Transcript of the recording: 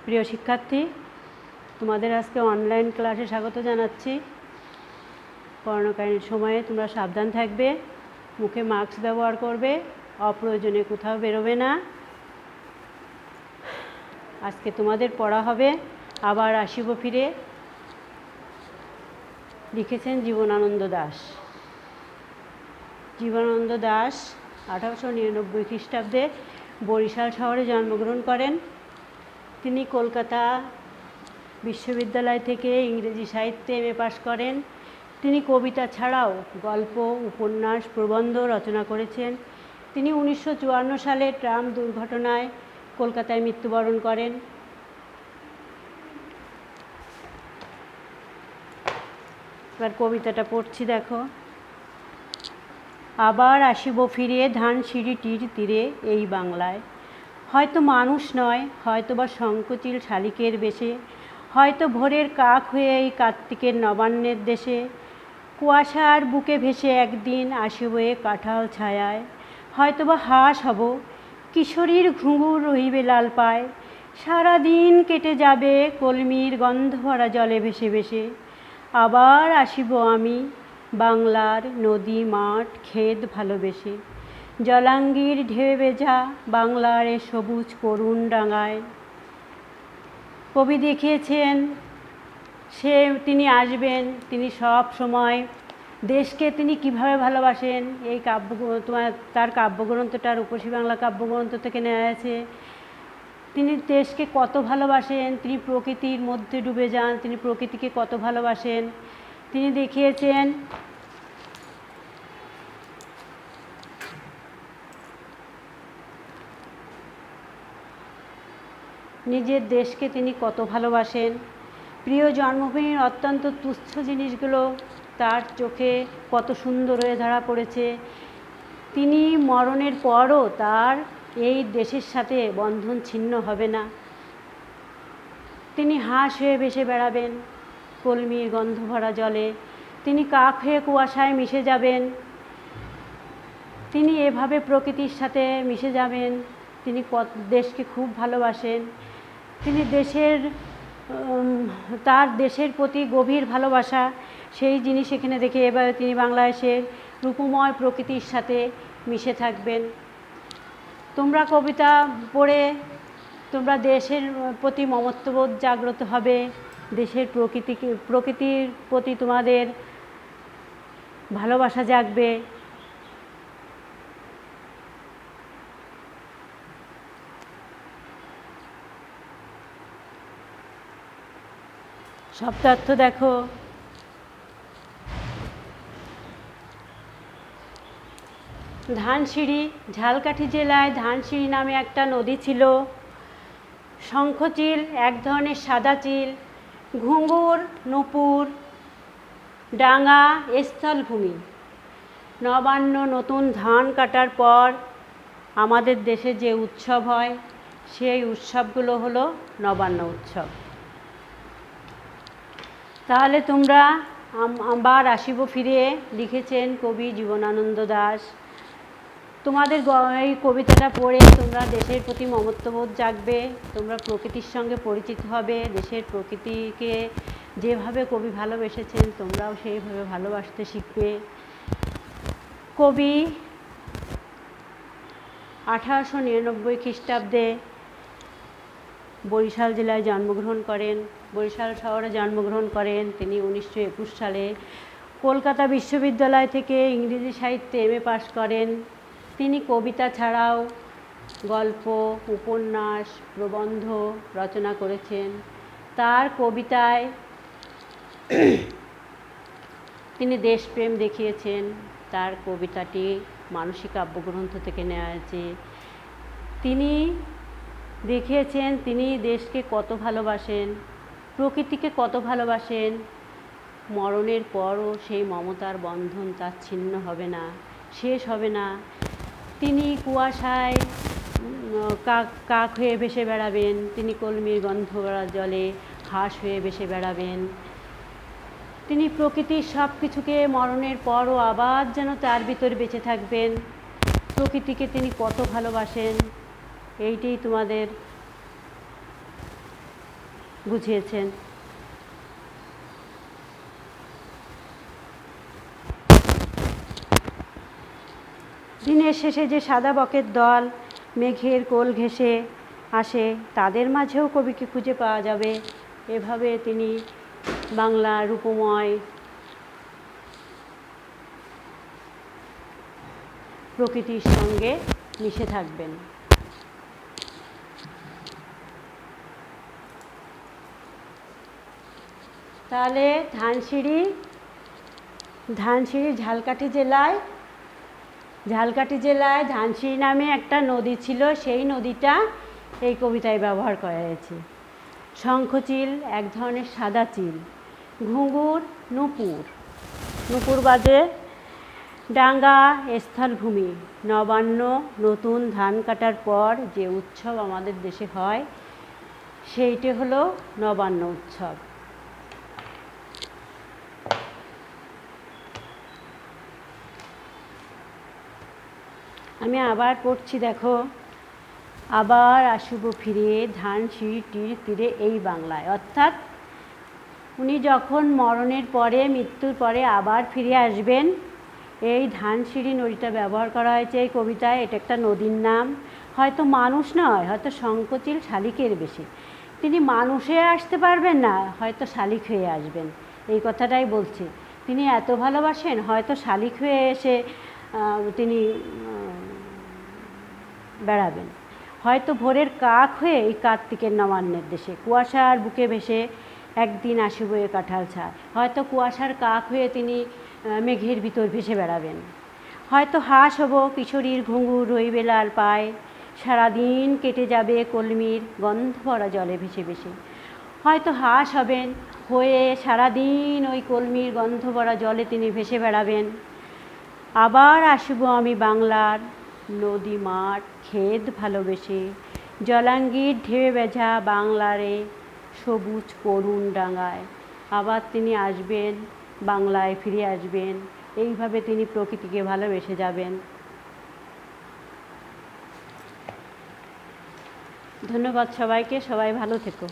প্রিয় শিক্ষার্থী, তোমাদের আজকে অনলাইন ক্লাসে স্বাগত জানাচ্ছি। করোনাকালীন সময়ে তোমরা সাবধান থাকবে, মুখে মাস্ক ব্যবহার করবে, অপ্রয়োজনে কোথাও বেরোবে না। আজকে তোমাদের পড়া হবে আবার আসিব ফিরে, লিখেছেন জীবনানন্দ দাশ। জীবনানন্দ দাশ 1899 খ্রিস্টাব্দে বরিশাল শহরে জন্মগ্রহণ করেন। তিনি কলকাতা বিশ্ববিদ্যালয় থেকে ইংরেজি সাহিত্যে এমএ পাশ করেন। তিনি কবিতা ছাড়াও গল্প, উপন্যাস, প্রবন্ধ রচনা করেছেন। তিনি 1954 সালে ট্রাম দুর্ঘটনায় কলকাতায় মৃত্যুবরণ করেন। এবার কবিতাটা পড়ছি, দেখো। আবার আসিব ফিরে ধানসিঁড়িটির তীরে এই বাংলায়, হয়তো মানুষ নয়, হয়তো বা শঙ্খচিল শালিকের বেশে, হয়তো ভোরের কাক হয়ে এই কার্তিকের নবান্নের দেশে, কুয়াশার বুকে ভেসে একদিন আসিব এ কাঁঠাল ছায়ায়, হয়তো বা হাঁস হব, কিশোরীর ঘুঙুর রহিবে লাল পায়, সারাদিন কেটে যাবে কলমির গন্ধ ভরা জলে ভেসে ভেসে। আবার আসিব আমি বাংলার নদী, মাঠ, ক্ষেত ভালোবেসে, জলাঙ্গির ঢেউ ভেজা বাংলার এ সবুজ করুণ ডাঙায়। কবি দেখিয়েছেন তিনি আসবেন, তিনি সব সময় দেশকে তিনি কিভাবে ভালোবাসেন। এই তার কাব্যগ্রন্থটা রূপসী বাংলা কাব্যগ্রন্থ থেকে নেওয়া আছে। তিনি দেশকে কত ভালোবাসেন, তিনি প্রকৃতির মধ্যে ডুবে যান, তিনি প্রকৃতিকে কত ভালোবাসেন। তিনি দেখিয়েছেন নিজের দেশকে তিনি কত ভালোবাসেন। প্রিয় জন্মভূমির অত্যন্ত তুচ্ছ জিনিসগুলো তার চোখে কত সুন্দর হয়ে ধরা পড়েছে। তিনি মরণের পরও তার এই দেশের সাথে বন্ধন ছিন্ন হবে না। তিনি হাঁস হয়ে ভেসে বেড়াবেন কলমির গন্ধ ভরা জলে, তিনি কাক হয়ে কুয়াশায় মিশে যাবেন, তিনি এভাবে প্রকৃতির সাথে মিশে যাবেন। তিনি দেশকে খুব ভালোবাসেন। তিনি তার দেশের প্রতি গভীর ভালোবাসা, সেই জিনিস এখানে দেখে এবার তিনি বাংলাদেশের রূপময় প্রকৃতির সাথে মিশে থাকবেন। তোমরা কবিতা পড়ে তোমরা দেশের প্রতি মমত্ববোধ জাগ্রত হবে, দেশের প্রকৃতির প্রতি তোমাদের ভালোবাসা জাগবে। শব্দার্থ দেখো। ধানসিঁড়ি, ঝালকাঠি জেলায় ধানসিঁড়ি নামে একটা নদী ছিল। শঙ্খচিল এক ধরনের সাদা চিল, ঘুঙুর, নূপুর, ডাঙা স্থলভূমি। নবান্ন নতুন ধান কাটার পর আমাদের দেশে যে উৎসব হয়, সেই উৎসবগুলো হলো নবান্ন উৎসব। তাহলে তোমরা আবার আসিব ফিরে লিখেছেন কবি জীবনানন্দ দাশ। তোমাদের এই কবিতাটা পড়ে তোমরা দেশের প্রতি মমত্ববোধ জাগবে, তোমরা প্রকৃতির সঙ্গে পরিচিত হবে, দেশের প্রকৃতিকে যেভাবে কবি ভালোবেসেছেন তোমরাও সেইভাবে ভালোবাসতে শিখবে। কবি 1899 খ্রিস্টাব্দে বরিশাল জেলায় জন্মগ্রহণ করেন, বরিশাল শহরে জন্মগ্রহণ করেন। তিনি 1921 সালে কলকাতা বিশ্ববিদ্যালয় থেকে ইংরেজি সাহিত্যে এমএ পাশ করেন। তিনি কবিতা ছাড়াও গল্প, উপন্যাস, প্রবন্ধ রচনা করেছেন। তার কবিতায় তিনি দেশপ্রেম দেখিয়েছেন। তার কবিতাটি মানসিক কাব্যগ্রন্থ থেকে নেওয়া হয়েছে। তিনি দেখিয়েছেন তিনি দেশকে কত ভালোবাসেন, প্রকৃতিকে কত ভালোবাসেন। মরণের পরও সেই মমতার বন্ধন তার ছিন্ন হবে না, শেষ হবে না। তিনি কুয়াশায় কাক হয়ে ভেসে বেড়াবেন, তিনি কলমির গন্ধ ভরা জলে হাঁস হয়ে ভেসে বেড়াবেন। তিনি প্রকৃতির সব কিছুকে মরণের পরও আবার যেন তার ভিতরে বেঁচে থাকবেন। প্রকৃতিকে তিনি কত ভালোবাসেন, এইটাই তোমাদের বুঝিয়েছেন। দিনের শেষে যে সাদা বকের দল মেঘের কোল ঘেঁষে আসে, তাদের মাঝেও কবিকে খুঁজে পাওয়া যাবে। এভাবে তিনি বাংলা রূপময় প্রকৃতির সঙ্গে মিশে থাকবেন। তাহলে ধানসিঁড়ি ঝালকাঠি জেলায় ধানসিঁড়ি নামে একটা নদী ছিল, সেই নদীটা এই কবিতায় ব্যবহার করা হয়েছে। শঙ্খচিল এক ধরনের সাদা চিল, ঘুঙুর নুপুর বাজে ডাঙ্গা স্থলভূমি, নবান্ন নতুন ধান কাটার পর যে উৎসব আমাদের দেশে হয় সেইটি হলো নবান্ন উৎসব। আমি আবার পড়ছি, দেখো। আবার আসিব ফিরে ধানসিঁড়িটির তীরে এই বাংলায়। অর্থাৎ উনি যখন মরণের পরে, মৃত্যুর পরে আবার ফিরে আসবেন, এই ধানসিঁড়ি নদীটা ব্যবহার করা হয়েছে এই কবিতায়। এটা একটা নদীর নাম, হয়তো মানুষ নয়, হয়তো শঙ্খচিল শালিকের বেশি। তিনি মানুষে আসতে পারবেন না, হয়তো শালিক হয়ে আসবেন, এই কথাটাই বলছে। তিনি এত ভালোবাসেন, হয়তো শালিক হয়ে এসে তিনি বেড়াবেন, হয়তো ভোরের কাক হয়ে এই কার্তিকের নবান্নের দেশে। কুয়াশার বুকে ভেসে একদিন আসিব এ কাঁঠাল ছাড়, হয়তো কুয়াশার কাক হয়ে তিনি মেঘের ভিতর ভেসে বেড়াবেন। হয়তো হাঁস হব কিশোরীর ঘুঙুর রইবে লাল পায়, সারাদিন কেটে যাবে কলমির গন্ধ ভরা জলে ভেসে ভেসে। হয়তো হাঁস হবেন, হয়ে সারাদিন ওই কলমির গন্ধ ভরা জলে তিনি ভেসে বেড়াবেন। আবার আসিব আমি বাংলার নদী মাঠ ক্ষেত ভালোবেসে, জলাঙ্গির ঢেউ বেঝা বাংলারে সবুজ করুণ ডাঙায়। আবার তিনি আসবেন, বাংলায় ফিরে আসবেন, এইভাবে তিনি প্রকৃতিকে ভালোবেসে যাবেন। ধন্যবাদ সবাইকে, সবাই ভালো থেকো।